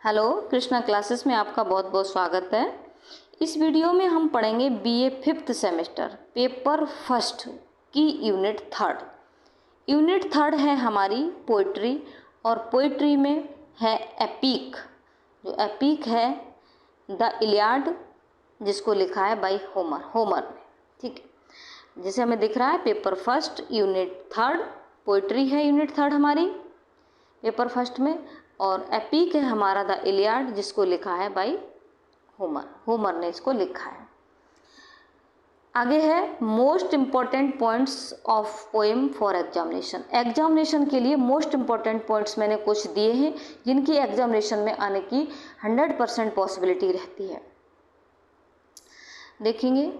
Hello, Krishna classes में आपका बहुत बहुत स्वागत है। इस वीडियो में हम पढ़ेंगे BA 5th semester paper first की यूनिट थर्ड। यूनिट थर्ड है हमारी पोइट्री, और पोइट्री में है एपीक। जो एपीक है द इलियाड, जिसको लिखा है बाय होमर ने। ठीक है, जैसे हमें दिख रहा है paper first unit third, poetry है यूनिट थर्ड हमारी पेपर फर्स्ट में, और एपीक है हमारा द इलियाड, जिसको लिखा है बाय होमर ने इसको लिखा है। आगे है most important points of poem for examination. Examination के लिए मोस्ट इम्पॉर्टेंट पॉइंट्स मैंने कुछ दिए हैं जिनकी एग्जामिनेशन में आने की 100% पॉसिबिलिटी रहती है। देखेंगे,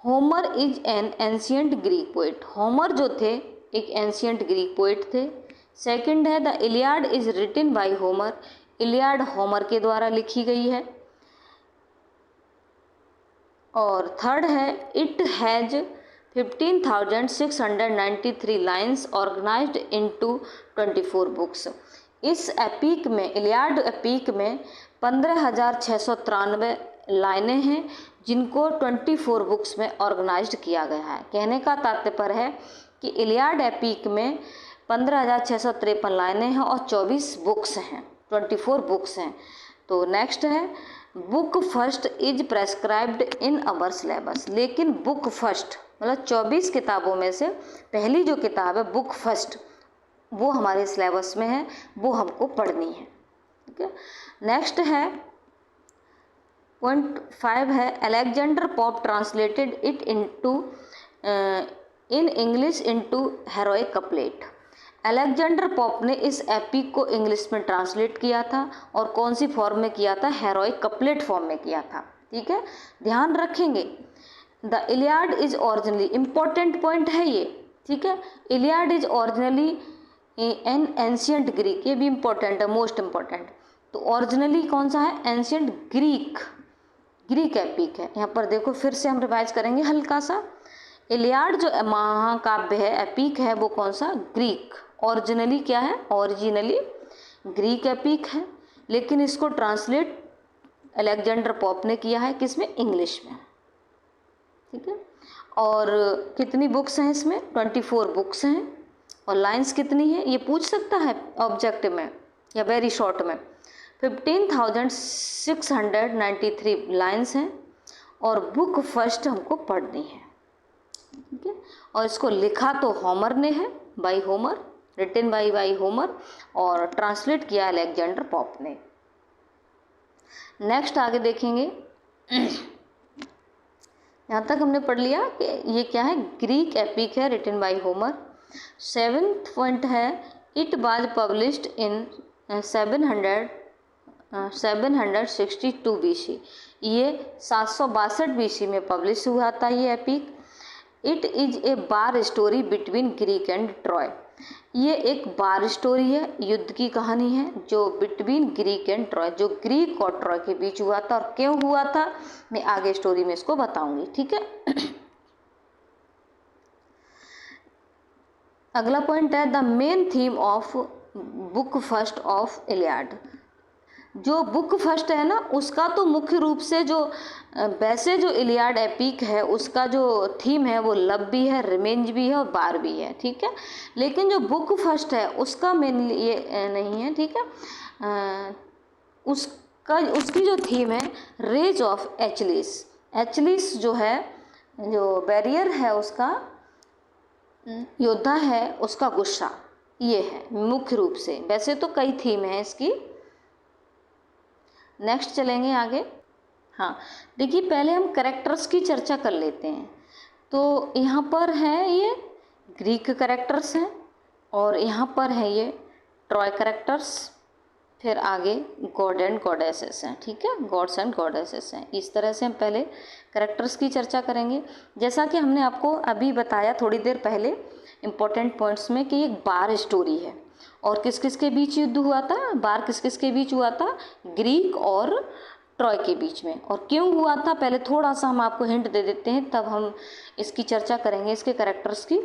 Homer is an ancient Greek poet. Homer जो थे एक एंशियंट ग्रीक पोइट थे। सेकंड है the Iliad is written by Homer. Iliad Homer के द्वारा लिखी गई है। और थर्ड है it has 15,693 lines organised into 24 books. इस एपीक में, इलियाड एपीक में 15,693 लाइनें हैं जिनको 24 बुक्स में ऑर्गेनाइज्ड किया गया है। कहने का तात्पर्य है कि इलियाड एपीक में 15,653 लाइनें हैं और 24 बुक्स हैं, 24 बुक्स हैं। तो नेक्स्ट है book first is prescribed in our syllabus. लेकिन बुक फर्स्ट मतलब 24 किताबों में से पहली जो किताब है बुक फर्स्ट, वो हमारे सिलेबस में है, वो हमको पढ़नी है। ठीक है, नेक्स्ट है पॉइंट 5 है Alexander pope translated it into in English into heroic couplet. Alexander Pope ने इस एपिक को इंग्लिश में ट्रांसलेट किया था, और कौन सी फॉर्म में किया था? हेरोइक कपलेट फॉर्म में किया था। ठीक है, ध्यान रखेंगे। The Iliad is originally, important point है ये। ठीक है, Iliad is originally N ancient Greek, ये भी इंपॉर्टेंट है, मोस्ट इंपॉर्टेंट। तो ओरिजिनली कौन सा है? एंशियंट ग्रीक एपिक है। यहाँ पर देखो, फिर से हम रिवाइज करेंगे हल्का सा। इलियाड जो महाकाव्य है, एपिक है, वो कौन सा? ग्रीक। ओरिजिनली क्या है? ओरिजिनली ग्रीक एपिक है, लेकिन इसको ट्रांसलेट अलेक्जेंडर पोप ने किया है, किसमें? इंग्लिश में। ठीक है, और कितनी बुक्स हैं इसमें? 24 बुक्स हैं। और लाइंस कितनी है ये पूछ सकता है ऑब्जेक्टिव में या वेरी शॉर्ट में। 15,693 लाइंस हैं, और बुक फर्स्ट हमको पढ़नी है। ठीक है, और इसको लिखा तो होमर ने है, by Homer, written by Homer, और ट्रांसलेट किया अलेक्जेंडर पोप ने। नेक्स्ट आगे देखेंगे। यहाँ तक हमने पढ़ लिया कि ये क्या है? ग्रीक एपिक है, written by Homer. 7th point है it was published in 762 BC। ये 762 BC में पब्लिश हुआ था ये epic. It is a bar story between Greek and Troy. ये एक बार स्टोरी है, युद्ध की कहानी है, जो बिटवीन ग्रीक एंड ट्रॉय, जो ग्रीक और ट्रॉय के बीच हुआ था। और क्यों हुआ था मैं आगे स्टोरी में इसको बताऊंगी। ठीक है, अगला पॉइंट है the main theme of book first of Iliad. जो बुक फर्स्ट है ना, उसका तो मुख्य रूप से जो वैसे जो इलियाड एपिक है उसका जो थीम है वो लव भी है, रिवेंज भी है और बार भी है। ठीक है, लेकिन जो बुक फर्स्ट है उसका मेन ये नहीं है। ठीक है, उसकी जो थीम है रेज ऑफ एचलिस। एचलिस जो है, जो बैरियर है उसका योद्धा है, उसका गुस्सा, ये है मुख्य रूप से। वैसे तो कई थीम है इसकी। नेक्स्ट चलेंगे आगे। हाँ, देखिए, पहले हम कैरेक्टर्स की चर्चा कर लेते हैं। तो यहाँ पर है ये ग्रीक कैरेक्टर्स हैं, और यहाँ पर है ये ट्रॉय कैरेक्टर्स। फिर आगे गॉड एंड गॉडेसेस हैं। ठीक है, गॉड्स एंड गॉडेसेस हैं। इस तरह से हम पहले कैरेक्टर्स की चर्चा करेंगे। जैसा कि हमने आपको अभी बताया थोड़ी देर पहले इम्पोर्टेंट पॉइंट्स में कि एक बार स्टोरी है, और किस किस के बीच युद्ध हुआ था? बार किस किस के बीच हुआ था? ग्रीक और ट्रॉय के बीच में। और क्यों हुआ था पहले थोड़ा सा हम आपको हिंट दे देते हैं, तब हम इसकी चर्चा करेंगे, इसके कैरेक्टर्स की।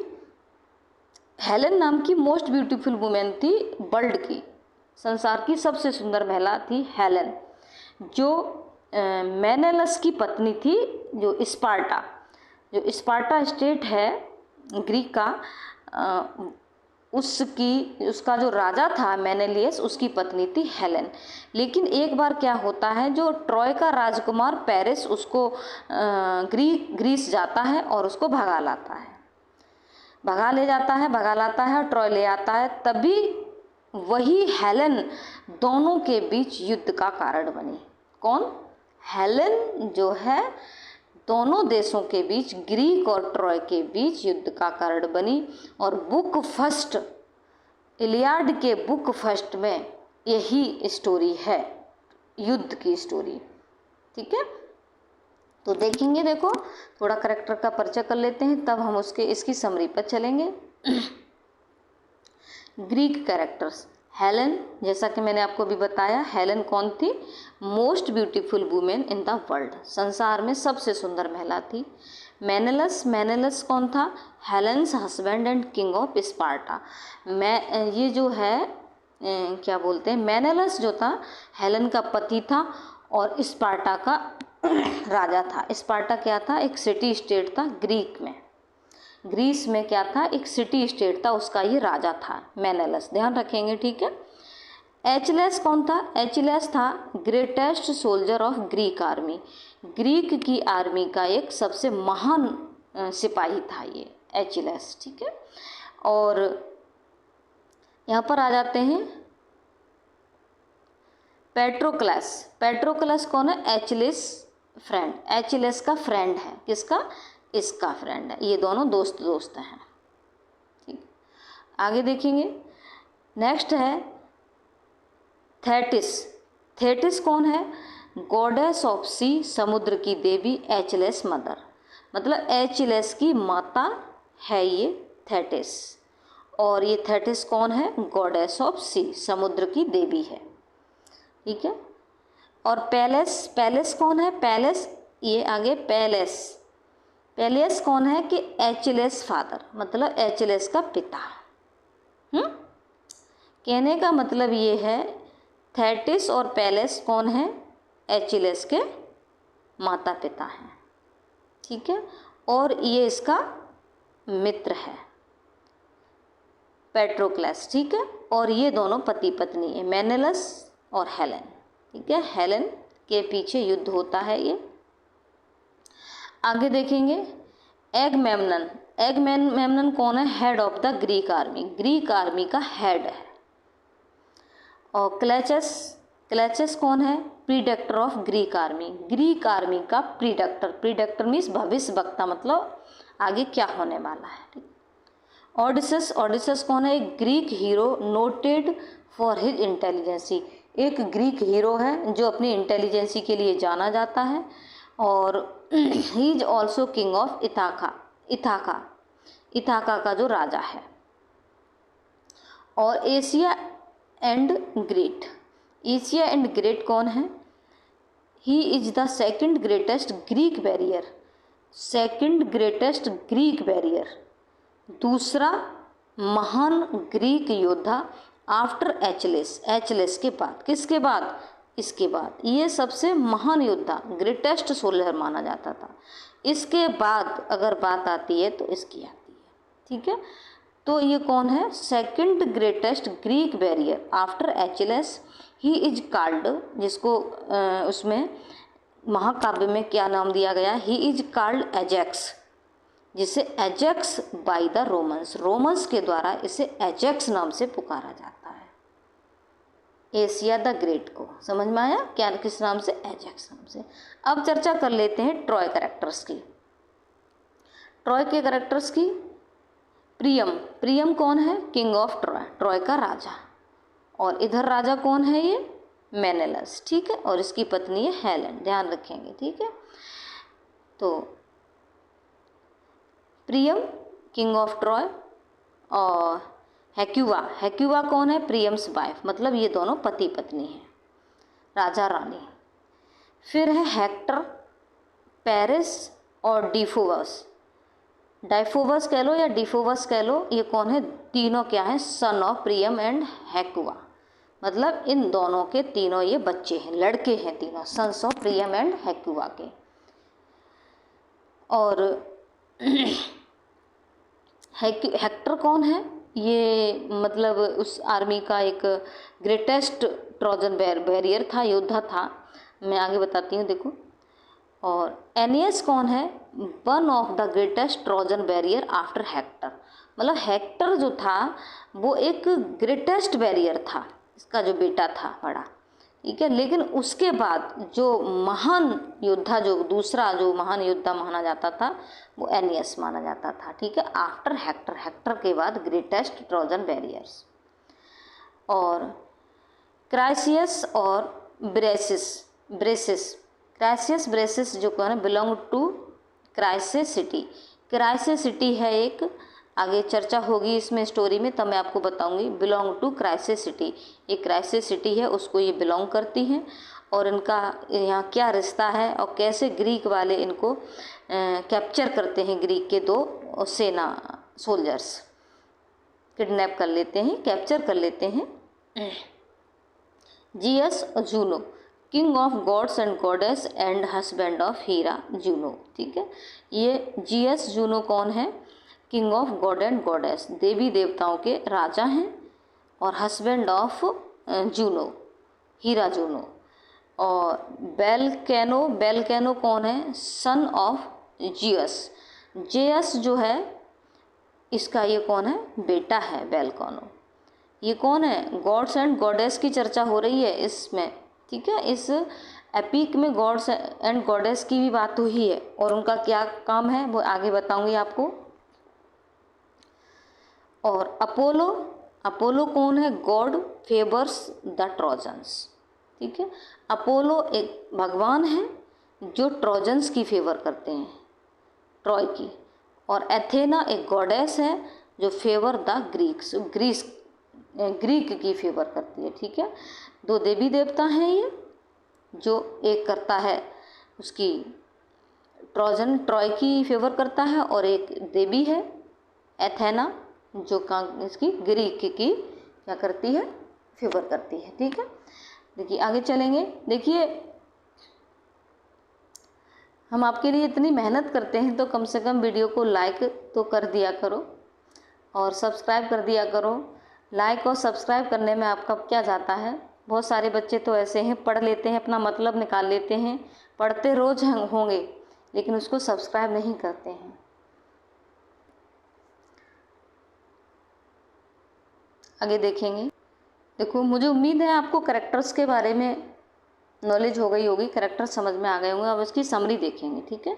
हेलेन नाम की मोस्ट ब्यूटीफुल वुमेन थी वर्ल्ड की, संसार की सबसे सुंदर महिला थी हेलेन, जो मेनेलस की पत्नी थी, जो स्पार्टा स्टेट है ग्रीक का, उसका जो राजा था मेनेलियस, उसकी पत्नी थी हेलेन। लेकिन एक बार क्या होता है, जो ट्रॉय का राजकुमार पेरिस उसको ग्रीस जाता है और उसको भगा लाता है और ट्रॉय ले आता है। तभी वही हेलेन दोनों के बीच युद्ध का कारण बनी। कौन? हेलेन जो है दोनों देशों के बीच, ग्रीक और ट्रॉय के बीच युद्ध का कारण बनी। और बुक फर्स्ट, इलियाड के बुक फर्स्ट में यही स्टोरी है, युद्ध की स्टोरी। ठीक है, तो देखेंगे, देखो थोड़ा कैरेक्टर का परिचय कर लेते हैं, तब हम इसकी समरी पर चलेंगे। Greek characters. हेलेन, जैसा कि मैंने आपको भी बताया, हेलेन कौन थी? Most beautiful women in the world, संसार में सबसे सुंदर महिला थी। मेनेलस कौन था? Helen's husband and king of Sparta. ये जो है क्या बोलते हैं, मेनेलस जो था हेलेन का पति था और स्पार्टा का राजा था। स्पार्टा क्या था? एक सिटी स्टेट था ग्रीस में क्या था? एक सिटी स्टेट था, उसका ये राजा था मेनेलस, ध्यान रखेंगे। ठीक है। एचलेस कौन था? एचलेस था greatest soldier of Greek army, Greek की आर्मी का एक सबसे महान सिपाही था ये एचलेस। ठीक है, और यहाँ पर आ जाते हैं पेट्रोक्लस कौन है? एचलेस का फ्रेंड है। किसका? इसका फ्रेंड है, ये दोनों दोस्त हैं। ठीक, आगे देखेंगे। नेक्स्ट है थेटिस कौन है? गॉडेस ऑफ सी, समुद्र की देवी, एचलेस मदर, मतलब एचलेस की माता है ये थेटिस। और ये थेटिस कौन है? गॉडेस ऑफ सी, समुद्र की देवी है। ठीक है, और पैलेस कौन है? ये आगे पैलेस कौन है? कि एचलेस फादर, मतलब एचलेस का पिता। कहने का मतलब ये है, थेटिस और पैलेस कौन है? एचलेस के माता पिता हैं। ठीक है, और ये इसका मित्र है पेट्रोक्लस। ठीक है, और ये दोनों पति पत्नी है, मेनेलस और हेलेन। ठीक है, हेलेन के पीछे युद्ध होता है ये। आगे देखेंगे एगमेमनन कौन है? Head of the Greek army का हेड है। और क्लेचस कौन है? प्रीडेक्टर ऑफ ग्रीक आर्मी का प्रीडेक्टर मीन्स भविष्यवक्ता, मतलब आगे क्या होने वाला है। ऑडिसस कौन है? एक Greek hero noted for his intelligency, एक ग्रीक हीरो है जो अपनी इंटेलिजेंसी के लिए जाना जाता है। और he is also king of Ithaca का जो राजा है। और एशिया एंड ग्रेट कौन है? ही is the second greatest Greek barrier, दूसरा महान ग्रीक योद्धा आफ्टर एचलेस के बाद। किसके बाद? इसके बाद। ये सबसे महान योद्धा, ग्रेटेस्ट सोल्जर माना जाता था। इसके बाद अगर बात आती है तो इसकी आती है। ठीक है, तो ये कौन है? Second greatest Greek barrier after एचलेस। He is called, जिसको उसमें महाकाव्य में क्या नाम दिया गया? ही इज कॉल्ड एजेक्स, जिसे एजेक्स बाय द रोमन्स के द्वारा इसे एजेक्स नाम से पुकारा जाता है। एशिया द ग्रेट को समझ में आया? क्या, किस नाम से? एजेक्स नाम से। अब चर्चा कर लेते हैं ट्रॉय के कैरेक्टर्स की। प्रियम कौन है? किंग ऑफ ट्रॉय का राजा। और इधर राजा कौन है? ये मेनेलस। ठीक है, और इसकी पत्नी है हेलेन, ध्यान रखेंगे। ठीक है, तो प्रियम किंग ऑफ ट्रॉय और हेक्युवा कौन है? प्रियम्स वाइफ, मतलब ये दोनों पति पत्नी हैं, राजा रानी। फिर है हेक्टर, पेरिस और डाइफोवस कह लो या डिफोवस कह लो, ये कौन है? तीनों क्या है? सन ऑफ प्रियम एंड हेक्युवा, मतलब इन दोनों के तीनों ये बच्चे हैं, लड़के हैं तीनों, सन्स ऑफ प्रियम एंड हेक्युआ के। और हेक्टर कौन है? ये मतलब उस आर्मी का एक ग्रेटेस्ट ट्रोजन बैरियर था, योद्धा था। मैं आगे बताती हूँ, देखो। और एनियस कौन है? One of the greatest Trojan barrier after Hector. मतलब हेक्टर जो था वो एक ग्रेटेस्ट बैरियर था, इसका जो बेटा था बड़ा, ठीक है। लेकिन उसके बाद जो महान योद्धा, जो दूसरा जो महान योद्धा माना जाता था वो एनियस माना जाता था, ठीक है। आफ्टर हेक्टर, हेक्टर के बाद ग्रेटेस्ट ट्रोजन बैरियर्स। और क्राइसियस और ब्रेसिस क्राइसियस जो कौन है? Belong to Chryse city. Chryse city है एक, आगे चर्चा होगी इसमें स्टोरी में, तब मैं आपको बताऊंगी। बिलोंग टू क्राइसिस सिटी, ये क्राइसिस सिटी है, उसको ये बिलोंग करती हैं। और इनका यहाँ क्या रिश्ता है और कैसे ग्रीक वाले इनको कैप्चर करते हैं, ग्रीक के दो सेना सोल्जर्स किडनैप कर लेते हैं, कैप्चर कर लेते हैं। जीएस और Juno, king of gods and goddess and husband of Hera Juno, ठीक है। ये जीएस जूनो कौन है? King of god and goddess, देवी देवताओं के राजा हैं, और husband of Juno, Hera Juno. और बेलकैनो कौन है? Son of Jesus. जेयस जो है इसका ये कौन है? बेटा है बेलकैनो। ये कौन है? गॉड्स एंड गॉडेस की चर्चा हो रही है इसमें, ठीक है। इस एपिक में गॉड्स एंड गॉडेस की भी बात हुई है, और उनका क्या काम है वो आगे बताऊंगी आपको। और अपोलो कौन है? गॉड फेवर्स द ट्रोजन्स, ठीक है। अपोलो एक भगवान है जो ट्रोजन्स की फेवर करते हैं, ट्रॉय की। और एथेना एक गॉडेस है जो फेवर द ग्रीक की फेवर करती है, ठीक है। दो देवी देवता हैं ये, जो एक करता है उसकी ट्रॉय की फेवर करता है, और एक देवी है एथेना जो इसकी ग्रीक की क्या करती है? फेवर करती है, ठीक है। देखिए आगे चलेंगे। देखिए हम आपके लिए इतनी मेहनत करते हैं तो कम से कम वीडियो को लाइक तो कर दिया करो और सब्सक्राइब कर दिया करो। लाइक और सब्सक्राइब करने में आपका क्या जाता है? बहुत सारे बच्चे तो ऐसे हैं, पढ़ लेते हैं, अपना मतलब निकाल लेते हैं, पढ़ते रोज होंगे लेकिन उसको सब्सक्राइब नहीं करते हैं। आगे देखेंगे। देखो मुझे उम्मीद है आपको कैरेक्टर्स के बारे में नॉलेज हो गई होगी, कैरेक्टर समझ में आ गए होंगे। अब इसकी समरी देखेंगे, ठीक है।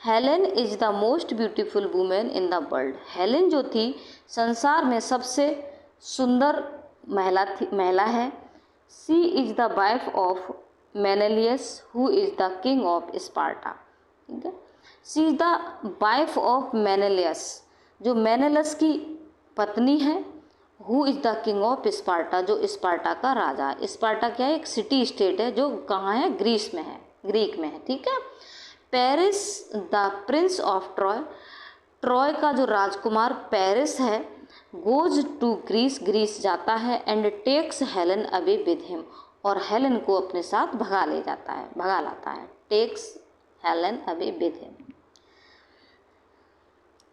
Helen is the most beautiful women in the world. Helen जो थी संसार में सबसे सुंदर महिला है। She is the wife of Menelaus who is the king of Sparta, ठीक है। She is the wife of Menelaus, जो मेनेलस की पत्नी है। Who is the king of Sparta, जो स्पार्टा का राजा है। स्पार्टा क्या है? एक सिटी स्टेट है जो कहाँ है? ग्रीक में है, ठीक है। Paris the prince of Troy, Troy का जो राजकुमार पेरिस है, गोज टू ग्रीस जाता है and takes Helen away with him, और हेलन को अपने साथ भगा लाता है। Takes Helen away with him.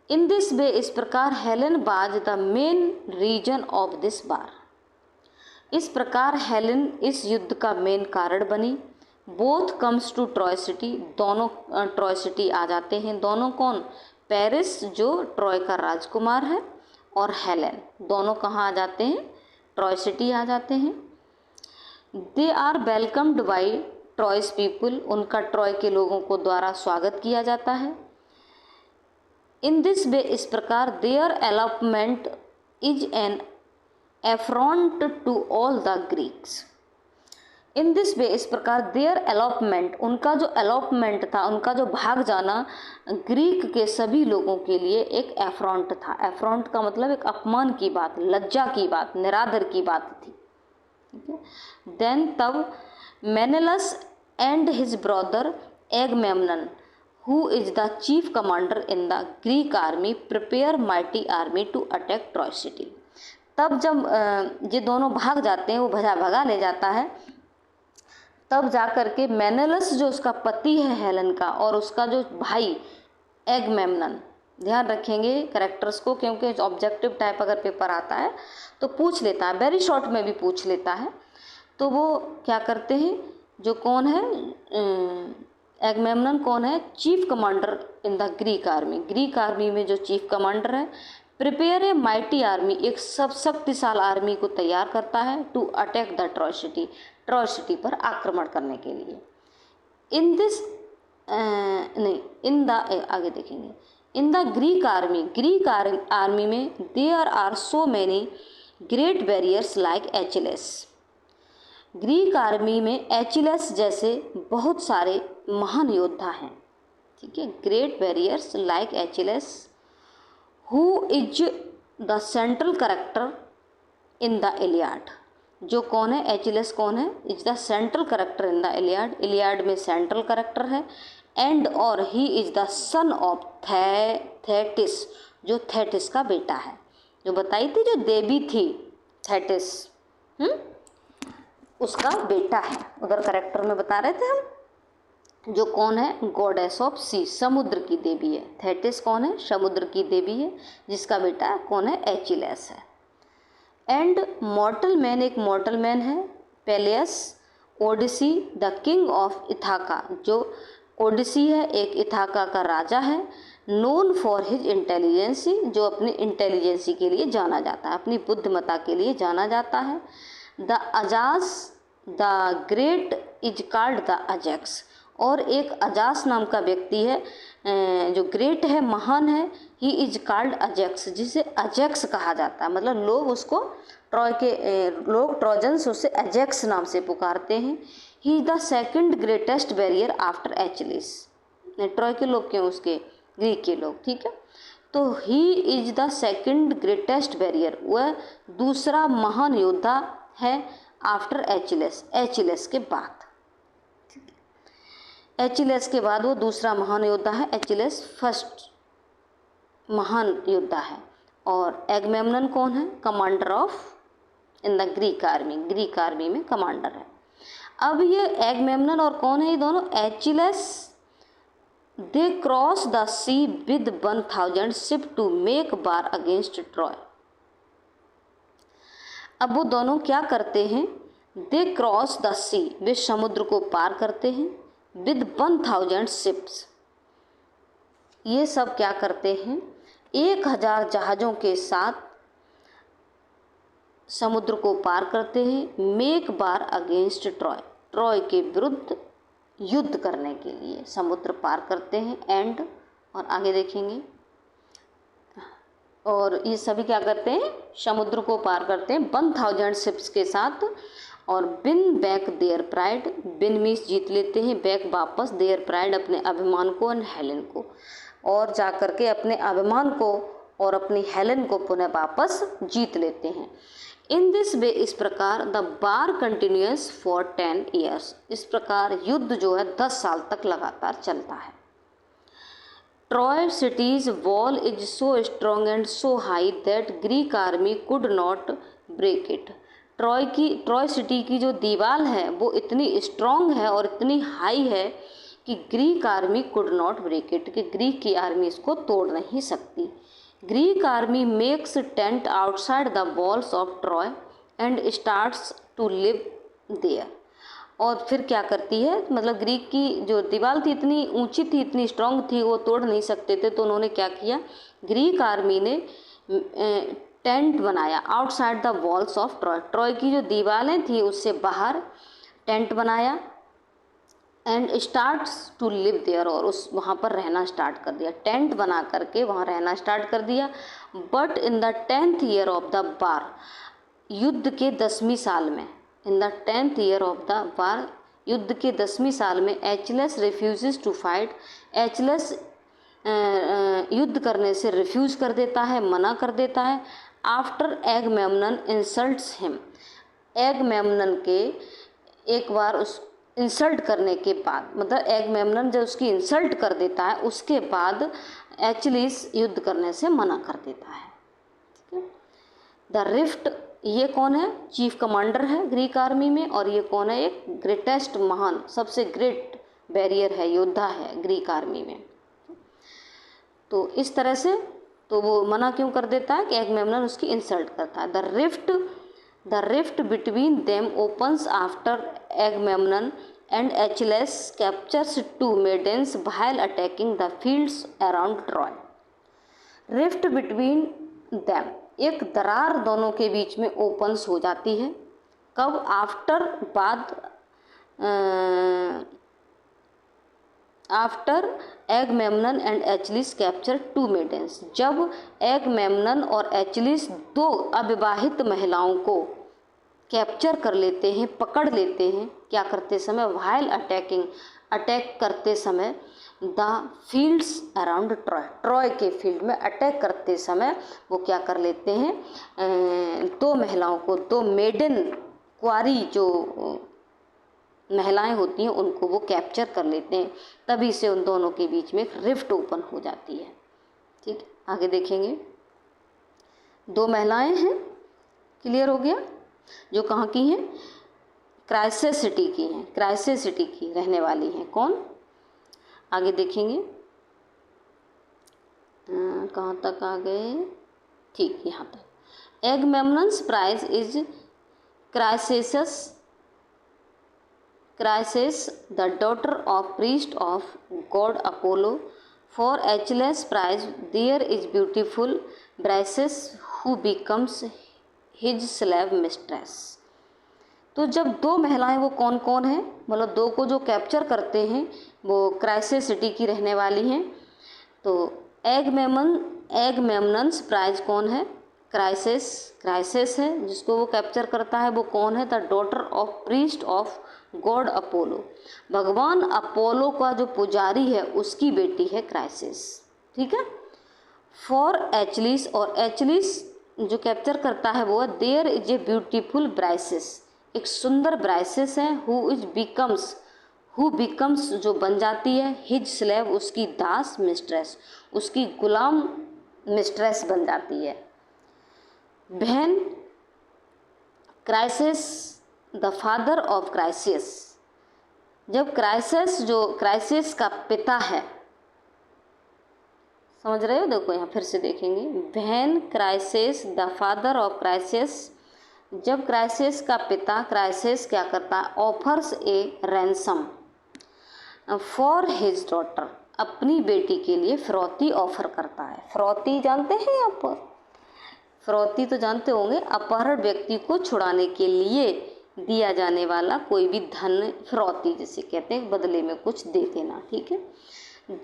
In this way, इस प्रकार Helen was the main reason of this war, इस प्रकार हेलन इस युद्ध का मेन कारण बनी। Both comes to Troy city, दोनों ट्रॉय सिटी आ जाते हैं। दोनों कौन? पेरिस जो ट्रॉय का राजकुमार है और हेलेन, दोनों कहाँ आ जाते हैं? ट्रॉय सिटी आ जाते हैं। They are welcomed by Troy's people, उनका ट्रॉय के लोगों को द्वारा स्वागत किया जाता है। इन दिस वे, इस प्रकार their elopement is an affront to all the Greeks. In this way, इस प्रकार देयर एलॉपमेंट, उनका जो एलॉपमेंट था, उनका जो भाग जाना ग्रीक के सभी लोगों के लिए एक एफ्रॉन्ट था। एफ्रॉन्ट का मतलब एक अपमान की बात, लज्जा की बात, निरादर की बात थी, ठीक है। देन तब Menelaus and his brother Agamemnon who is the chief commander in the Greek army prepare mighty army to attack Troy city. तब जब ये दोनों भाग जाते हैं, वो भगा ले जाता है, तब जा कर के मेनेलस जो उसका पति है हेलन का, और उसका जो भाई एगमेम्नन, ध्यान रखेंगे कैरेक्टर्स को, क्योंकि ऑब्जेक्टिव टाइप अगर पेपर आता है तो पूछ लेता है, वेरी शॉर्ट में भी पूछ लेता है। तो वो क्या करते हैं, जो कौन है एगमेम्नन कौन है, chief commander in the Greek army, Greek army में जो चीफ कमांडर है, प्रिपेयर ए माइटी आर्मी, एक सब शक्तिशाली आर्मी को तैयार करता है, to attack the Troy city, Troy city पर आक्रमण करने के लिए। इन दिस नहीं इन द आगे देखेंगे, in the Greek army, Greek army में there are so many great barriers like Achilles, Greek army में एचिलेस जैसे बहुत सारे महान योद्धा हैं, ठीक है, great barriers like Achilles, who is the central character in the Iliad, जो कौन है एचिलेस कौन है, is the central character in the Iliad, Iliad में सेंट्रल कैरेक्टर है, एंड और he is the son of Thetis, जो थेटिस का बेटा है, जो बताई थी जो देवी थी थेटिस, उसका बेटा है, उधर कैरेक्टर में बता रहे थे हम, जो कौन है गॉडेस ऑफ सी, समुद्र की देवी है, थेटिस कौन है समुद्र की देवी है, जिसका बेटा कौन है एचिलेस है। एंड मॉर्टल मैन, एक मॉर्टल मैन है Peleus, Odysseus the king of Ithaca, जो ओडिसी है एक इथाका का राजा है, नोन फॉर हिज इंटेलिजेंसी, जो अपनी इंटेलिजेंसी के लिए जाना जाता है, अपनी बुद्धिमत्ता के लिए जाना जाता है। द अजास the great is called the Ajax, और एक अजास नाम का व्यक्ति है जो ग्रेट है, महान है, ही इज कॉल्ड अजेक्स, जिसे अजेक्स कहा जाता है, मतलब लोग उसको ट्रॉय के लोग ट्रोजन्स उसे अजेक्स नाम से पुकारते हैं। He is the second greatest barrier after Achilles, Troy के लोग क्यों, उसके ग्रीक के लोग, ठीक है, तो ही is the second greatest barrier, वह दूसरा महान योद्धा है आफ्टर एचिलेस, एचिलेस के बाद, एचिलेस के बाद वो दूसरा महान योद्धा है, एचिलेस फर्स्ट महान योद्धा है। और एगमेम्नन कौन है, commander of in the Greek army, Greek army में कमांडर है। अब ये एगमेम्नन और कौन है, ये दोनों Achilles, they cross the sea with 1000 ship to make war against Troy. अब वो दोनों क्या करते हैं, दे क्रॉस द सी, वे समुद्र को पार करते हैं, विद 1000 शिप्स, ये सब क्या करते हैं, 1000 जहाज़ों के साथ समुद्र को पार करते हैं, make war against Troy, Troy के विरुद्ध युद्ध करने के लिए समुद्र पार करते हैं। एंड और आगे देखेंगे, और ये सभी क्या करते हैं, समुद्र को पार करते हैं 1000 शिप्स के साथ, और win back their pride, win means जीत लेते हैं, बैक वापस, देयर प्राइड अपने अभिमान को, एंड हेलेन को, और जा कर के अपने अभिमान को और अपनी हेलेन को पुनः वापस जीत लेते हैं। इन दिस वे, इस प्रकार the war continuous for 10 years, इस प्रकार युद्ध जो है 10 साल तक लगातार चलता है। Troy city's wall is so strong and so high that Greek army could not break it, Troy city की जो दीवार है वो इतनी स्ट्रॉन्ग है और इतनी हाई है कि Greek army could not break it, कि ग्रीक की आर्मी इसको तोड़ नहीं सकती। Greek army makes tent outside the walls of Troy and starts to live there, और फिर क्या करती है, मतलब ग्रीक की जो दीवार थी इतनी ऊंची थी, इतनी स्ट्रांग थी, वो तोड़ नहीं सकते थे, तो उन्होंने क्या किया, ग्रीक आर्मी ने टेंट बनाया outside the walls of Troy, Troy की जो दीवारें थी उससे बाहर टेंट बनाया, and starts to live there, और उस वहाँ पर रहना स्टार्ट कर दिया, टेंट बना करके वहाँ रहना स्टार्ट कर दिया। But in the 10th year of the war, युद्ध के 10वीं साल में, in the 10th year of the war, युद्ध के 10वीं साल में, एचिलेस रिफ्यूजेस टू फाइट, एचिलेस युद्ध करने से रिफ्यूज़ कर देता है, मना कर देता है। आफ्टर एगमेम्नन इंसल्ट्स हिम, एगमेम्नन के एक बार उस इंसल्ट करने के बाद, मतलब एगमेम्नन जब उसकी इंसल्ट कर देता है उसके बाद एचिलेस युद्ध करने से मना कर देता है, ठीक है। द रिफ्ट, ये कौन है? चीफ कमांडर है ग्रीक आर्मी में, और ये कौन है? एक ग्रेटेस्ट, महान, सबसे ग्रेट बैरियर है, योद्धा है ग्रीक आर्मी में। तो इस तरह से तो वो मना क्यों कर देता है कि एगमेम्नन उसकी इंसल्ट करता है। The rift between them opens after Agamemnon and Achilles captures 2 maidens while attacking the fields around Troy. Rift between them, एक दरार दोनों के बीच में ओपन्स हो जाती है। कब? आफ्टर, बाद, after Agamemnon and Achilles capture 2 maidens, जब एगमेम्नन और एचलिस 2 अविवाहित महिलाओं को कैप्चर कर लेते हैं, पकड़ लेते हैं, क्या करते समय? व्हाइल अटैकिंग, अटैक करते समय, the fields around Troy, Troy के फील्ड में अटैक करते समय वो क्या कर लेते हैं? 2 महिलाओं को, 2 मेडन, कुंवारी जो महिलाएं होती हैं उनको वो कैप्चर कर लेते हैं। तभी से उन दोनों के बीच में एक रिफ्ट ओपन हो जाती है। ठीक, आगे देखेंगे। 2 महिलाएं हैं, क्लियर हो गया, जो कहाँ की हैं? क्राइसेस सिटी की हैं, क्राइसेस सिटी की रहने वाली हैं। कौन? आगे देखेंगे। कहाँ तक आ गए? ठीक, यहाँ तक। Agamemnon's prize is Chryseis, the daughter of priest of god Apollo. For Achilles' prize, there is beautiful Briseis who becomes his slave mistress. तो जब 2 महिलाएं, वो कौन कौन है? मतलब 2 को जो कैप्चर करते हैं वो क्राइसेस सिटी की रहने वाली हैं। तो एगमेम्नन्स प्राइज कौन है? क्राइसेस है, जिसको वो कैप्चर करता है वो कौन है? The daughter of priest of God Apollo, भगवान अपोलो का जो पुजारी है उसकी बेटी है क्राइसेस। ठीक है। फॉर एचलिस, और एचलिस जो कैप्चर करता है वो देयर इज ए ब्यूटीफुल ब्राइसेस, एक सुंदर ब्राइसेस है। हु बिकम्स जो बन जाती है, हिज स्लेव उसकी दास, मिस्ट्रेस उसकी गुलाम मिस्ट्रेस बन जाती है। बहन crisis the father of crisis, जब क्राइसिस जो क्राइसिस का पिता है, समझ रहे हो? देखो यहाँ फिर से देखेंगे। बहन crisis the father of crisis, जब क्राइसिस का पिता क्राइसिस क्या करता है? Offers A ransom for his daughter, अपनी बेटी के लिए फिरौती ऑफर करता है। फिरौती जानते हैं आप? फिरौती तो जानते होंगे, अपहरण व्यक्ति को छुड़ाने के लिए दिया जाने वाला कोई भी धन, फिरौती जिसे कहते हैं, बदले में कुछ दे देना। ठीक है।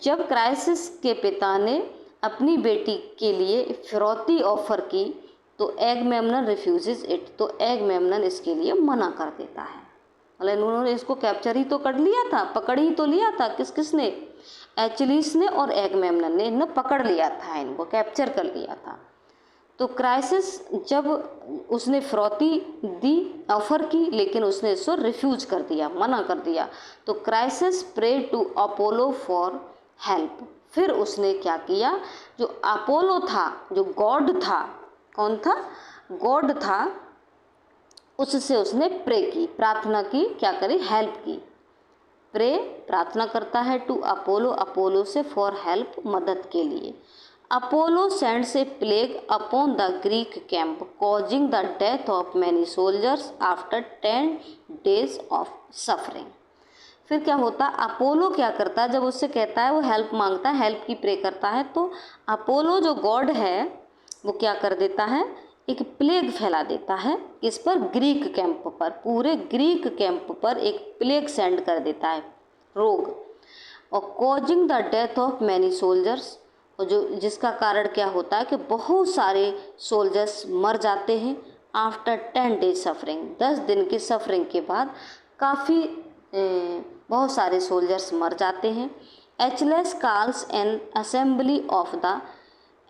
जब क्राइसिस के पिता ने अपनी बेटी के लिए फिरौती ऑफर की तो एगमेम्नन रिफ्यूजेस इट, तो एगमेम्नन इसके लिए मना कर देता है। मतलब उन्होंने इसको कैप्चर ही तो कर लिया था, पकड़ ही तो लिया था। किसने? एचलिस ने और एगमेम्नन ने इन्हें पकड़ लिया था, इनको कैप्चर कर लिया था। तो क्राइसिस जब उसने फिरौती दी, ऑफर की, लेकिन उसने इसको रिफ्यूज कर दिया, मना कर दिया। तो Chryses pray to Apollo for help, फिर उसने क्या किया? जो अपोलो था, जो गॉड था, कौन था? गॉड था, उससे उसने प्रे की, प्रार्थना की, क्या करी? हेल्प की। प्रे प्रार्थना करता है, टू अपोलो, अपोलो से, फॉर हेल्प, मदद के लिए। Apollo sends A plague upon the Greek camp causing the death of many soldiers after 10 days of suffering. फिर क्या होता? अपोलो क्या करता है? जब उससे कहता है, वो हेल्प मांगता है, हेल्प की प्रे करता है, तो अपोलो जो गॉड है वो क्या कर देता है? एक प्लेग फैला देता है। इस पर ग्रीक कैंप पर, पूरे ग्रीक कैंप पर एक प्लेग सेंड कर देता है, रोग। और causing the death of many soldiers, और जो जिसका कारण क्या होता है कि बहुत सारे सोल्जर्स मर जाते हैं। आफ्टर 10 days सफरिंग, 10 दिन की सफरिंग के बाद काफ़ी बहुत सारे सोल्जर्स मर जाते हैं। Achilles calls an assembly of the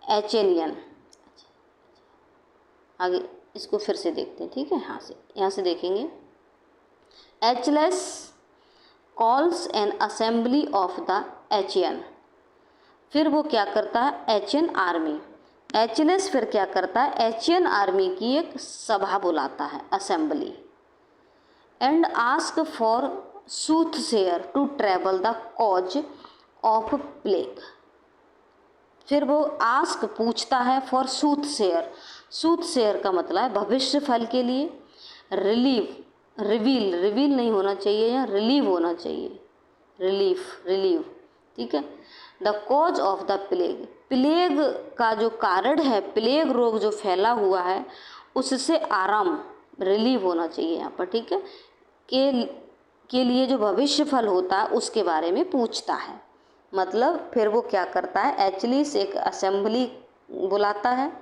Achaean. आगे इसको फिर से देखते हैं। ठीक है, यहाँ से देखेंगे। Achilles calls an assembly of the Achaean, फिर वो क्या करता है? एचियन आर्मी, एचलेस फिर क्या करता है, एशियन आर्मी की एक सभा बुलाता है, assembly, and ask for soothsayer to travel the cause of plague. फिर वो आस्क पूछता है फॉर सूथसेयर, सूथसेयर का मतलब है भविष्य फल के लिए, रिवील नहीं होना चाहिए, या रिलीव होना चाहिए, रिलीव, ठीक है। The cause of the plague, plague का जो कारण है, प्लेग रोग जो फैला हुआ है उससे आराम, रिलीव होना चाहिए यहाँ पर, ठीक है, के लिए जो भविष्य फल होता है उसके बारे में पूछता है। मतलब फिर वो क्या करता है, एचलिस एक असेंबली बुलाता है,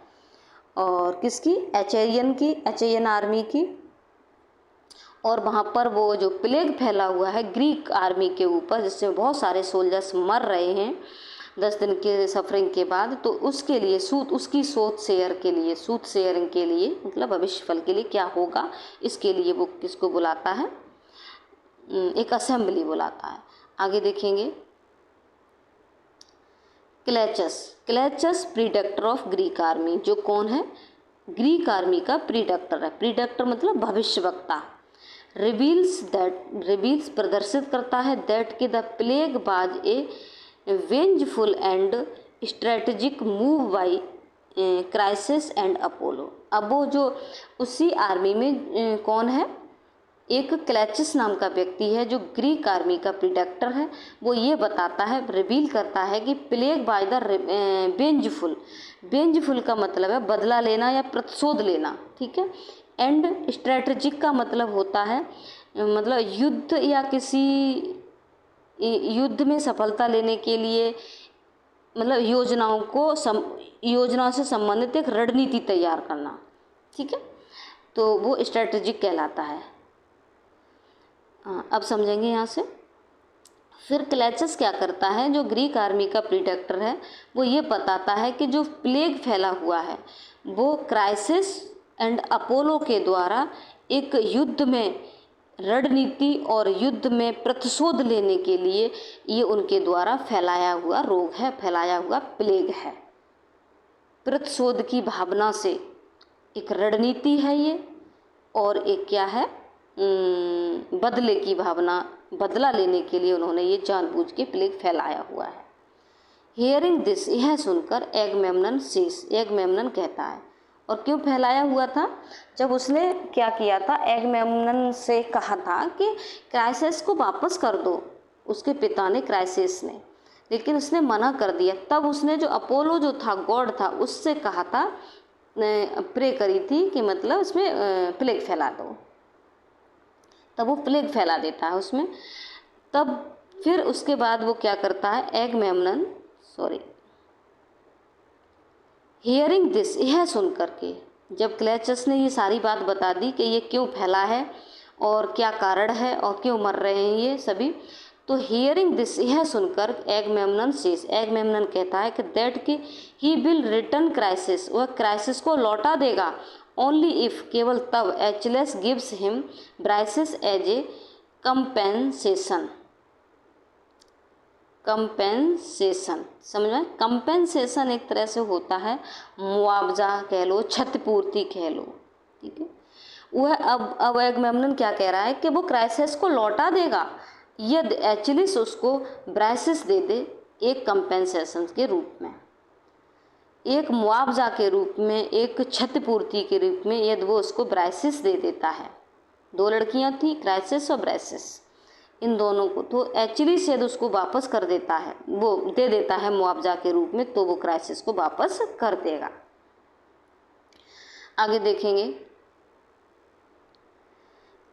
और किसकी, एचेरियन आर्मी की, और वहाँ पर वो जो प्लेग फैला हुआ है ग्रीक आर्मी के ऊपर, जिससे बहुत सारे सोल्जर्स मर रहे हैं 10 दिन के सफरिंग के बाद, तो उसके लिए उसकी सूथ शेयरिंग के लिए, मतलब भविष्य फल के लिए क्या होगा, इसके लिए वो किसको बुलाता है, एक असेंबली बुलाता है। आगे देखेंगे, क्लेचस प्रीडेक्टर ऑफ ग्रीक आर्मी, जो कौन है, ग्रीक आर्मी का प्रीडेक्टर है, प्रीडेक्टर मतलब भविष्यवक्ता, रिवील्स प्रदर्शित करता है दैट कि the plague was a vengeful and strategic move by crisis and Apollo. अब वो जो उसी आर्मी में कौन है, एक क्लेचस नाम का व्यक्ति है जो ग्रीक आर्मी का प्रीडेक्टर है, वो ये बताता है, रिवील करता है कि प्लेग बाय द वेंजफुल का मतलब है बदला लेना या प्रतिशोध लेना, ठीक है, एंड स्ट्रेटेजिक का मतलब होता है मतलब युद्ध या किसी युद्ध में सफलता लेने के लिए, मतलब योजनाओं से संबंधित एक रणनीति तैयार करना, ठीक है, तो वो स्ट्रेटेजिक कहलाता है। अब समझेंगे यहाँ से। फिर क्लेचस क्या करता है, जो ग्रीक आर्मी का प्रीडेक्टर है, वो ये बताता है कि जो प्लेग फैला हुआ है वो क्राइसिस एंड अपोलो के द्वारा एक युद्ध में रणनीति और युद्ध में प्रतिशोध लेने के लिए ये उनके द्वारा फैलाया हुआ रोग है, फैलाया हुआ प्लेग है। प्रतिशोध की भावना से एक रणनीति है ये, और एक क्या है, बदले की भावना, बदला लेने के लिए उन्होंने ये जानबूझ के प्लेग फैलाया हुआ है। हियरिंग दिस, यह सुनकर एगमेम्नन कहता है, और क्यों फैलाया हुआ था, जब उसने क्या किया था, एगमेम्नन से कहा था कि क्राइसिस को वापस कर दो, उसके पिता ने, क्राइसिस ने, लेकिन उसने मना कर दिया। तब उसने जो अपोलो जो था, गॉड था, उससे कहा था, प्रे करी थी कि मतलब उसमें प्लेग फैला दो, तब वो प्लेग फैला देता है उसमें। तब फिर उसके बाद वो क्या करता है, हियरिंग दिस, यह सुन करके, जब क्लेचस ने ये सारी बात बता दी कि ये क्यों फैला है और क्या कारण है और क्यों मर रहे हैं ये सभी, तो हियरिंग दिस, यह सुनकर एगमेम्नन कहता है कि दैट कि ही विल रिटर्न क्राइसिस, वह क्राइसिस को लौटा देगा, ओनली इफ, केवल तब, Achilles gives him Briseis as a compensation, समझ में, कंपेंसेशन एक तरह से होता है मुआवजा कह लो, क्षतिपूर्ति कह लो, ठीक है। वह अब एगमेम्नन क्या कह रहा है कि वो क्राइसिस को लौटा देगा यदि एचलिस उसको ब्राइसिस दे दे, एक कंपेंसेशन के रूप में, एक मुआवजा के रूप में, एक क्षतिपूर्ति के रूप में, यदि वो उसको ब्राइसिस दे देता है। 2 लड़कियां थी, क्राइसिस और ब्राइसिस, इन दोनों को, तो एचलिस यदि उसको वापस कर देता है, वो दे देता है मुआवजा के रूप में, तो वो क्राइसिस को वापस कर देगा। आगे देखेंगे,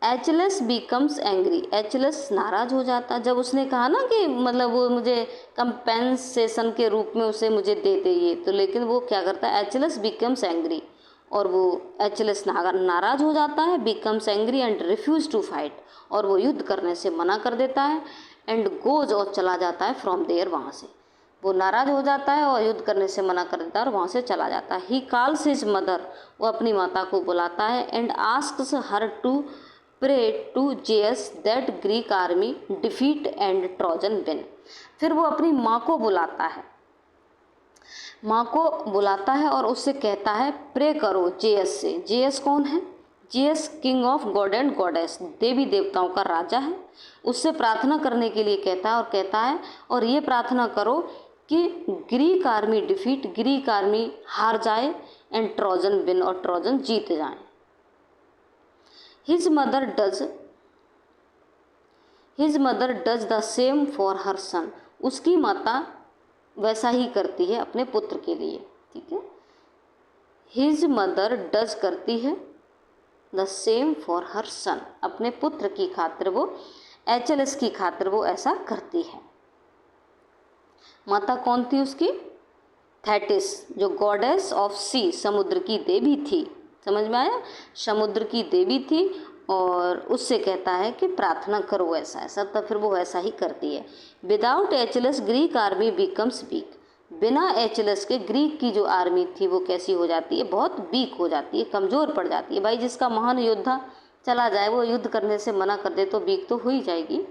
एचलेस बिकम्स एंग्री, एचलेस नाराज हो जाता, जब उसने कहा ना कि मतलब वो मुझे कंपेंसेशन के रूप में उसे मुझे दे दे ये, तो लेकिन वो क्या करता है, एचलेस बिकम्स एंग्री, और वो एचलेस नाराज हो जाता है, becomes angry and refuse to fight, और वो युद्ध करने से मना कर देता है, एंड गोज, और चला जाता है फ्रॉम देयर, वहाँ से वो नाराज हो जाता है और युद्ध करने से मना कर देता है और वहाँ से चला जाता है। ही कॉल्स हिज मदर, वो अपनी माता को बुलाता है, and asks her to pray to Zeus that Greek army defeat and Trojan win, फिर वो अपनी माँ को बुलाता है माँ को बुलाता है और उससे कहता है प्रे करो जेयस से। जेयस कौन है? Zeus king of god and goddess, देवी देवताओं का राजा है। उससे प्रार्थना करने के लिए कहता है और ये प्रार्थना करो कि Greek army defeat, Greek army हार जाए एंड ट्रोजन विन, और ट्रोजन जीत जाए। His mother does the same for her son, उसकी माता वैसा ही करती है अपने पुत्र के लिए। ठीक है, हिज मदर डज करती है द सेम फॉर हर सन, अपने पुत्र की खातिर वो, एचएलएस की खातिर वो ऐसा करती है। माता कौन थी उसकी? थेटिस, जो गॉडेस ऑफ सी, समुद्र की देवी थी। समझ में आया? समुद्र की देवी थी और उससे कहता है कि प्रार्थना करो ऐसा ऐसा, तब फिर वो वैसा ही करती है। Without Achilles Greek army becomes weak, बिना एचएलएस के ग्रीक की जो आर्मी थी वो कैसी हो जाती है? बहुत वीक हो जाती है, कमज़ोर पड़ जाती है। भाई जिसका महान योद्धा चला जाए, वो युद्ध करने से मना कर दे तो वीक तो हो ही जाएगी।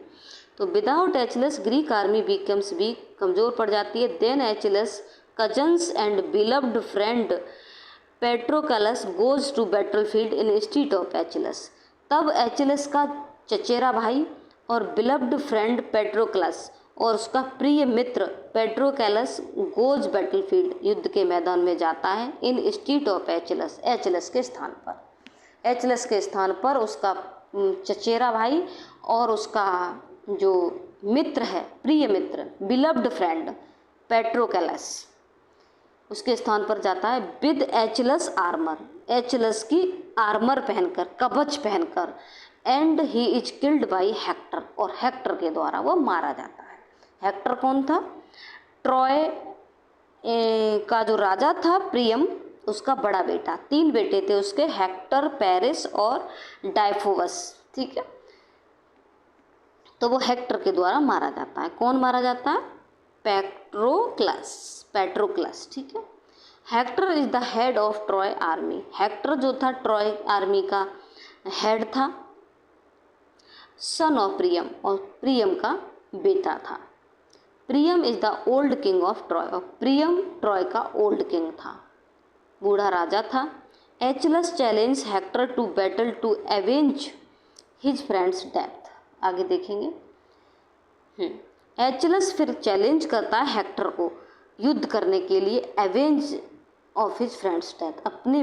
तो without Achilles Greek army becomes weak, कमज़ोर पड़ जाती है। Then Achilles cousins and beloved friend Patroclus goes to battlefield instead of Achilles, तब एचएलएस का चचेरा भाई और बिलव्ड फ्रेंड पेट्रोकलस और उसका प्रिय मित्र पेट्रोकलस गोज बैटलफील्ड, युद्ध के मैदान में जाता है। इन स्टीड ऑफ एचएलएस, एचएलएस के स्थान पर, एचएलएस के स्थान पर उसका चचेरा भाई और उसका जो मित्र है, प्रिय मित्र, बिलव्ड फ्रेंड पेट्रोकलस, उसके स्थान पर जाता है। विद एचएलएस आर्मर, एचएलएस की आर्मर पहनकर, कवच पहनकर। And he is killed by Hector, और हेक्टर के द्वारा वो मारा जाता है। हेक्टर कौन था? ट्रॉय का जो राजा था प्रियम, उसका बड़ा बेटा। 3 बेटे थे उसके, हेक्टर, पेरिस और डायफोवस। ठीक है, तो वो हेक्टर के द्वारा मारा जाता है। कौन मारा जाता है? पेट्रोक्लस। ठीक है, Hector is the head of Troy army, Hector जो था ट्रॉय आर्मी का हेड था। सन ऑफ प्रियम, और प्रियम का बेटा था। Priam is the old king of Troy, और प्रियम ट्रॉय का ओल्ड किंग था, बूढ़ा राजा था। Achilles challenge Hector to battle to avenge his friend's death, आगे देखेंगे। एचएलएस फिर चैलेंज करता है हेक्टर को युद्ध करने के लिए, avenge of his friend's death, अपने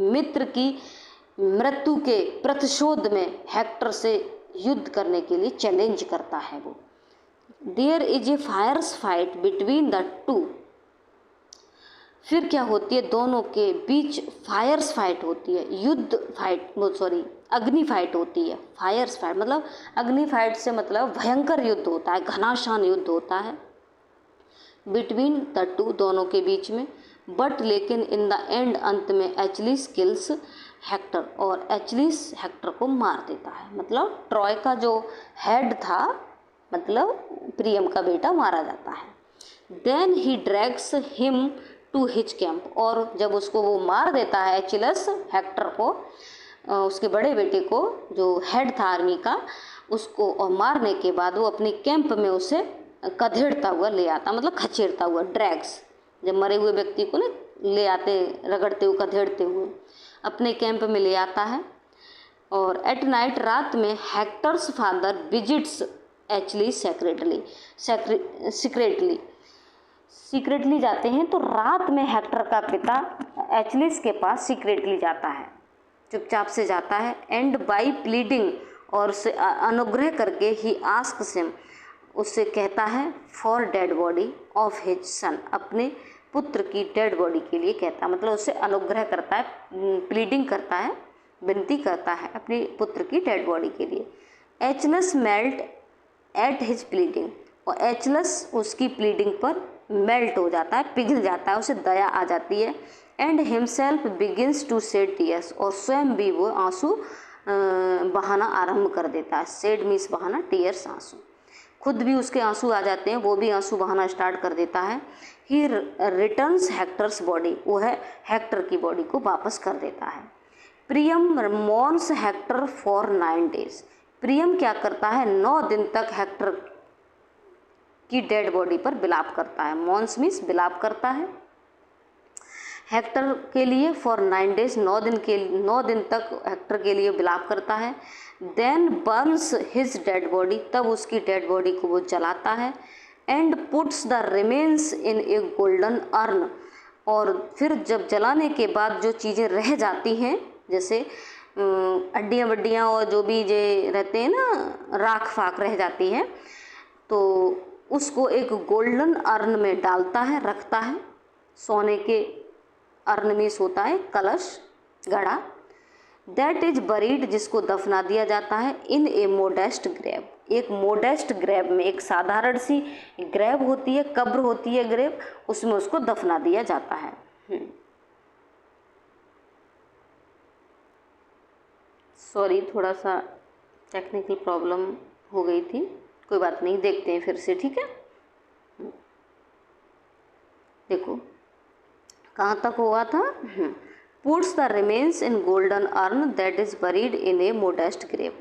मित्र की मृत्यु के प्रतिशोध में हेक्टर से युद्ध करने के लिए चैलेंज करता है वो। There is a fierce fight between the two, फिर क्या होती है? दोनों के बीच फायर्स फाइट होती है, युद्ध फाइट, अग्नि फाइट होती है। फायर्स फाइट मतलब अग्नि फाइट से मतलब भयंकर युद्ध होता है, घमासान युद्ध होता है बिटवीन द टू, दोनों के बीच में। बट लेकिन इन द एंड, अंत में एचलिस किल्स हेक्टर, और एचलिस हेक्टर को मार देता है। मतलब ट्रॉय का जो हेड था, मतलब प्रियम का बेटा, मारा जाता है। Then he drags him to his camp, और जब उसको वो मार देता है एचलिस हेक्टर को, उसके बड़े बेटे को जो हेड था आर्मी का, उसको और मारने के बाद वो अपनी कैंप में उसे कधेड़ता हुआ ले आता, मतलब खचेड़ता हुआ, ड्रैग्स, जब मरे हुए व्यक्ति को ना ले आते, रगड़ते हुए, कधेड़ते हुए अपने कैंप में ले आता है। और एट नाइट, रात में, हेक्टर्स फादर विजिट्स एचलिस सीक्रेटली जाते हैं। तो रात में हेक्टर का पिता एचलिस के पास सीक्रेटली जाता है, चुपचाप से जाता है। एंड बाई प्लीडिंग, और उसे अनुग्रह करके, ही आस्क्स हिम, उससे कहता है, for dead body of his son, अपने पुत्र की डेड बॉडी के लिए कहता है, मतलब उससे अनुग्रह करता है, प्लीडिंग करता है, विनती करता है अपने पुत्र की डेड बॉडी के लिए। एचलस मेल्ट एट हिज प्लीडिंग, और एचलस उसकी प्लीडिंग पर मेल्ट हो जाता है, पिघल जाता है, उसे दया आ जाती है। And himself begins to shed tears, और स्वयं भी वो आंसू बहाना आरंभ कर देता है। शेड मीन्स बहाना, टीयर्स आंसू, खुद भी उसके आंसू आ जाते हैं, वो भी आंसू बहाना स्टार्ट कर देता है। ही रिटर्न्स हेक्टर्स बॉडी, वो है हेक्टर की बॉडी को वापस कर देता है। प्रियम मॉर्न्स हेक्टर फॉर 9 days, प्रियम क्या करता है, 9 दिन तक हेक्टर की डेड बॉडी पर विलाप करता है। मॉन्स मीन्स विलाप करता है। हेक्टर के लिए फॉर 9 days 9 दिन तक हेक्टर के लिए विलाप करता है। Then burns his dead body, तब उसकी डेड बॉडी को वो जलाता है। And puts the remains in a golden urn, और फिर जब जलाने के बाद जो चीज़ें रह जाती हैं, जैसे हड्डियाँ वड्डियाँ और जो भी जे रहते हैं ना, राख फाक रह जाती है, तो उसको एक गोल्डन अर्न में डालता है, रखता है। सोने के अर्न में होता है कलश, घड़ा। दैट इज बरीड, जिसको दफना दिया जाता है। इन ए मोडेस्ट ग्रेव, एक मोडेस्ट ग्रेव में, एक साधारण सी ग्रेव होती है, कब्र होती है ग्रेव, उसमें उसको दफना दिया जाता है। सॉरी, थोड़ा सा टेक्निकल प्रॉब्लम हो गई थी, कोई बात नहीं, देखते हैं फिर से, ठीक है। देखो कहाँ तक हुआ था। Puts the remains in golden urn that is buried in a modest grave,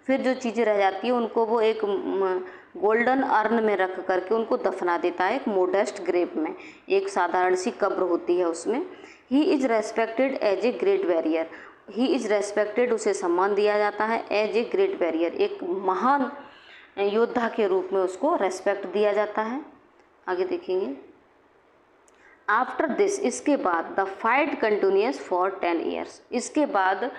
फिर जो चीज़ें रह जाती है उनको वो एक गोल्डन अर्न में रख करके उनको दफना देता है, एक मोडेस्ट ग्रेव में, एक साधारण सी कब्र होती है उसमें। He is respected as a great warrior, he is respected, उसे सम्मान दिया जाता है, एज ए ग्रेट वॉरियर, एक महान योद्धा के रूप में उसको रेस्पेक्ट दिया जाता है। आगे देखेंगे। आफ्टर दिस, इसके बाद, the fight continuous for 10 years, इसके बाद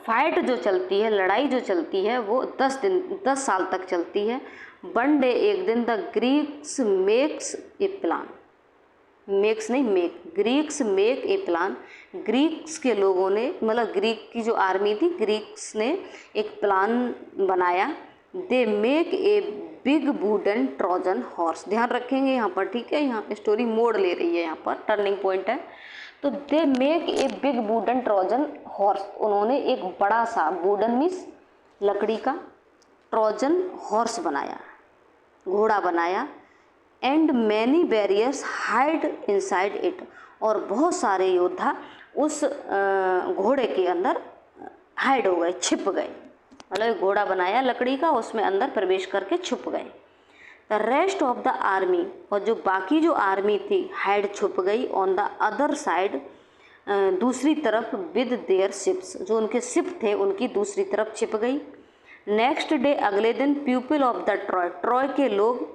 फाइट जो चलती है, लड़ाई जो चलती है, वो 10 साल तक चलती है। वन डे, एक दिन, the Greeks makes a plan, makes नहीं make, Greeks make a plan, Greeks के लोगों ने, मतलब ग्रीक की जो आर्मी थी, ग्रीक्स ने एक प्लान बनाया। They make a big wooden Trojan horse, ध्यान रखेंगे यहाँ पर, ठीक है, यहाँ स्टोरी मोड़ ले रही है, यहाँ पर टर्निंग पॉइंट है। तो they make a big wooden Trojan horse, उन्होंने एक बड़ा सा, वुडन मीन्स लकड़ी का, ट्रोजन हॉर्स बनाया, घोड़ा बनाया। And many barriers hide inside it, और बहुत सारे योद्धा उस घोड़े के अंदर हाइड हो गए, छिप गए, मतलब एक घोड़ा बनाया लकड़ी का, उसमें अंदर प्रवेश करके छुप गए। The rest of the army, और जो बाकी जो आर्मी थी हाइड, छुप गई। ऑन द अदर साइड, दूसरी तरफ, विद देयर शिप्स, जो उनके शिप थे उनकी दूसरी तरफ छिप गई। नेक्स्ट डे, अगले दिन, people of the Troy, Troy के लोग,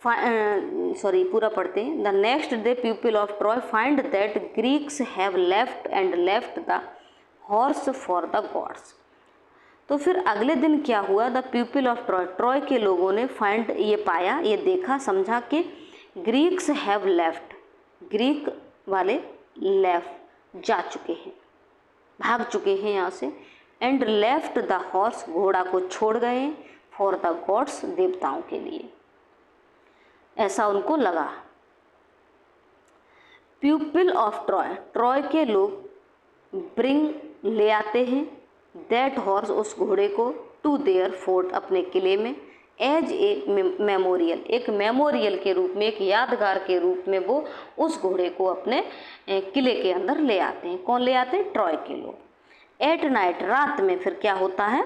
पूरा पढ़ते हैं। The next day people of Troy find that Greeks have left the horse for the gods. तो फिर अगले दिन क्या हुआ, the people of Troy, Troy के लोगों ने फाइंड, ये पाया, ये देखा, समझा कि ग्रीक्स हैव लेफ्ट, ग्रीक वाले लेफ्ट, जा चुके हैं, भाग चुके हैं यहाँ से। एंड लेफ्ट द हॉर्स, घोड़ा को छोड़ गए, फॉर द गॉड्स, देवताओं के लिए, ऐसा उनको लगा। पीपल ऑफ ट्रॉय, ट्रॉय के लोग ब्रिंग, ले आते हैं, दैट हॉर्स, उस घोड़े को, टू देयर फोर्ट, अपने किले में, एज ए मेमोरियल, एक मेमोरियल के रूप में, एक यादगार के रूप में वो उस घोड़े को अपने किले के अंदर ले आते हैं। कौन ले आते हैं? ट्रॉय के लोग। एट नाइट, रात में फिर क्या होता है,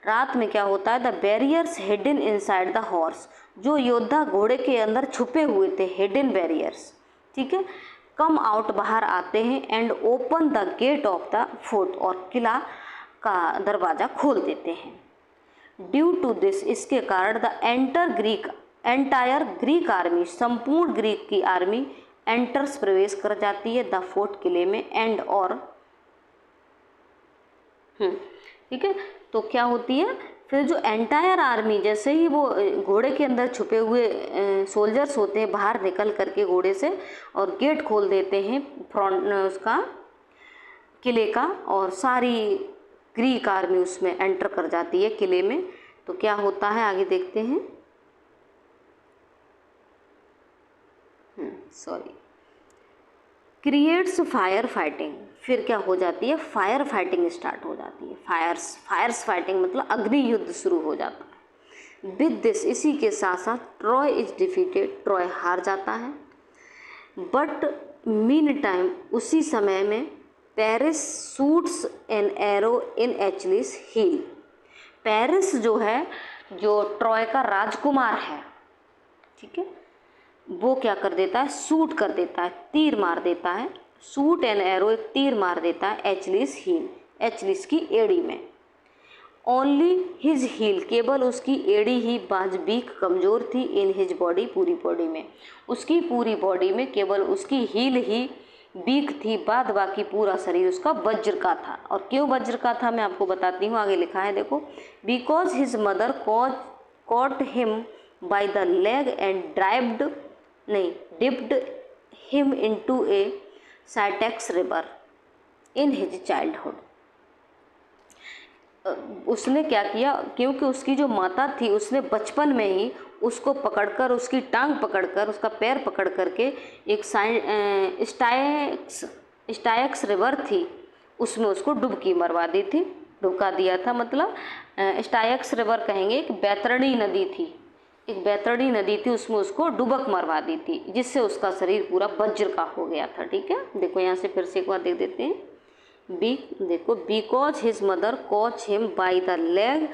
रात में क्या होता है, the barriers hidden inside the horse, जो योद्धा घोड़े के अंदर छुपे हुए थे, हिडन बैरियर्स, ठीक है, कम आउट, बाहर आते हैं। And open the gate of the fort, और किला का दरवाज़ा खोल देते हैं। ड्यू टू दिस, इसके कारण, द एंटायर ग्रीक आर्मी, संपूर्ण ग्रीक की आर्मी, एंटर्स, प्रवेश कर जाती है, द फोर्ट, किले में। एंड, और, ठीक है, तो क्या होती है फिर, जो एंटायर आर्मी, जैसे ही वो घोड़े के अंदर छुपे हुए सोल्जर्स होते हैं, बाहर निकल करके घोड़े से, और गेट खोल देते हैं फ्रंट उसका, किले का, और सारी ग्रीक आर्मी उसमें एंटर कर जाती है किले में। तो क्या होता है आगे देखते हैं। क्रिएट्स फायर फाइटिंग, फिर क्या हो जाती है, फायर फाइटिंग स्टार्ट हो जाती है। फायर्स फाइटिंग मतलब अग्नि युद्ध शुरू हो जाता है। विद दिस, इसी के साथ साथ, ट्रॉय इज डिफीटेड, ट्रॉय हार जाता है। बट मीन टाइम, उसी समय में, Paris shoots an arrow in Achilles heel, Paris जो है, जो ट्रॉय का राजकुमार है, ठीक है, वो क्या कर देता है, शूट कर देता है, तीर मार देता है, शूट एन एरो, एक तीर मार देता है एचलिस हील, एचलिस की एड़ी में। ओनली हिज हील, केवल उसकी एड़ी ही बाज वीक, कमज़ोर थी, इन हिज बॉडी, पूरी बॉडी में, उसकी पूरी बॉडी में केवल उसकी हील ही वीक थी, बाद बाकी पूरा शरीर उसका वज्र का था। और क्यों वज्र का था मैं आपको बताती हूँ, आगे लिखा है देखो, because his mother caught him by the leg and dipped him into a Styx river in his childhood. उसने क्या किया, क्योंकि उसकी जो माता थी उसने बचपन में ही उसको पकड़कर, उसकी टांग पकड़कर, उसका पैर पकड़ करके एक स्टायक्स रिवर थी उसमें उसको डुबकी मरवा दी थी, डुबका दिया था। मतलब स्टायक्स रिवर कहेंगे, एक बैतरणी नदी थी, एक बैतरणी नदी थी, उसमें उसको डुबक मरवा दी थी, जिससे उसका शरीर पूरा वज्र का हो गया था। ठीक है, देखो यहाँ से फिर से एक बार देख देते हैं। देखो, because his mother caught him by the leg,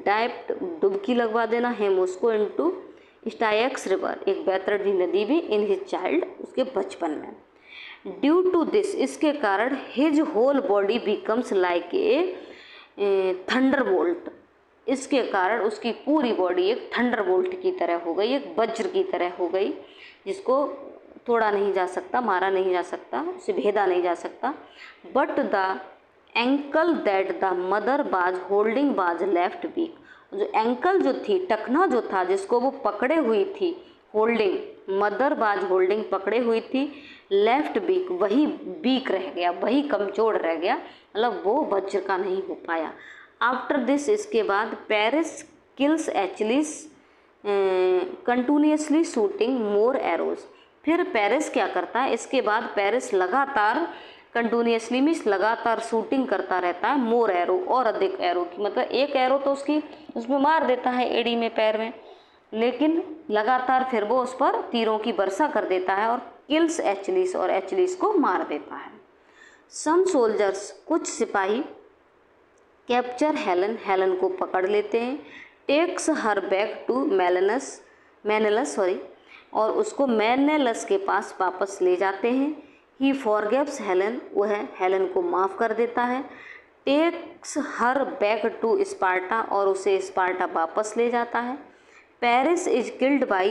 dipped, डुबकी लगवा देना, हिम उसको, इनटू स्टायक्स रिवर, एक बैतरणी नदी भी, इन हिज चाइल्ड, उसके बचपन में। ड्यू टू दिस, इसके कारण, his whole body becomes like a thunderbolt, इसके कारण उसकी पूरी बॉडी एक थंडरबोल्ट की तरह हो गई, एक वज्र की तरह हो गई, जिसको तोड़ा नहीं जा सकता, मारा नहीं जा सकता, उसे भेदा नहीं जा सकता। But the ankle that the mother बाज होल्डिंग बाज लेफ्ट वीक, जो एंकल जो थी, टखना जो था जिसको वो पकड़े हुई थी, होल्डिंग, मदर बाज होल्डिंग पकड़े हुई थी, लेफ्ट वीक, वही वीक रह गया, वही कमजोर रह गया, मतलब वो वज्र का नहीं हो पाया। आफ्टर दिस, इसके बाद, Paris kills Achilles continuously shooting more arrows, फिर पेरिस क्या करता है, इसके बाद पेरिस लगातार, कंटिन्यूसली मीन्स लगातार शूटिंग करता रहता है, मोर एरो, और अधिक एरो की, मतलब एक एरो तो उसमें मार देता है एड़ी में, पैर में, लेकिन लगातार फिर वो उस पर तीरों की वर्षा कर देता है और किल्स एचलिस, और एचलिस को मार देता है। सम सोल्जर्स, कुछ सिपाही, कैप्चर हेलन, हेलन को पकड़ लेते हैं, takes her back to Menelaus, और उसको मेनेलस के पास वापस ले जाते हैं। ही फॉरगिव्स हेलन, वह हेलन को माफ़ कर देता है। Takes her back to Sparta, और उसे स्पार्टा वापस ले जाता है। Paris is killed by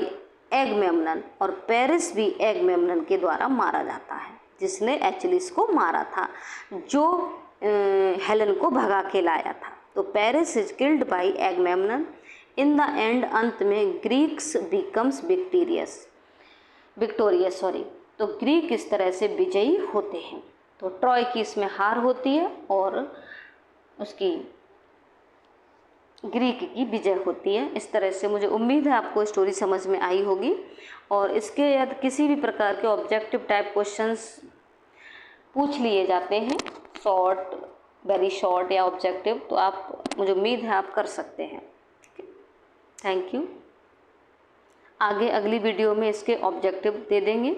Agamemnon, और पेरिस भी एगमेम्नन के द्वारा मारा जाता है, जिसने एचलिस को मारा था, जो हेलन को भगा के लाया था। तो Paris is killed by Agamemnon. In the end, अंत में, ग्रीक्स बिकम्स विक्टोरियस, तो ग्रीक इस तरह से विजयी होते हैं। तो ट्रॉय की इसमें हार होती है और उसकी ग्रीक की विजय होती है। इस तरह से मुझे उम्मीद है आपको स्टोरी समझ में आई होगी। और इसके यदि किसी भी प्रकार के ऑब्जेक्टिव टाइप क्वेश्चंस पूछ लिए जाते हैं, शॉर्ट, वेरी शॉर्ट या ऑब्जेक्टिव, तो आप, मुझे उम्मीद है आप कर सकते हैं। Thank you. आगे अगली वीडियो में इसके ऑब्जेक्टिव दे देंगे।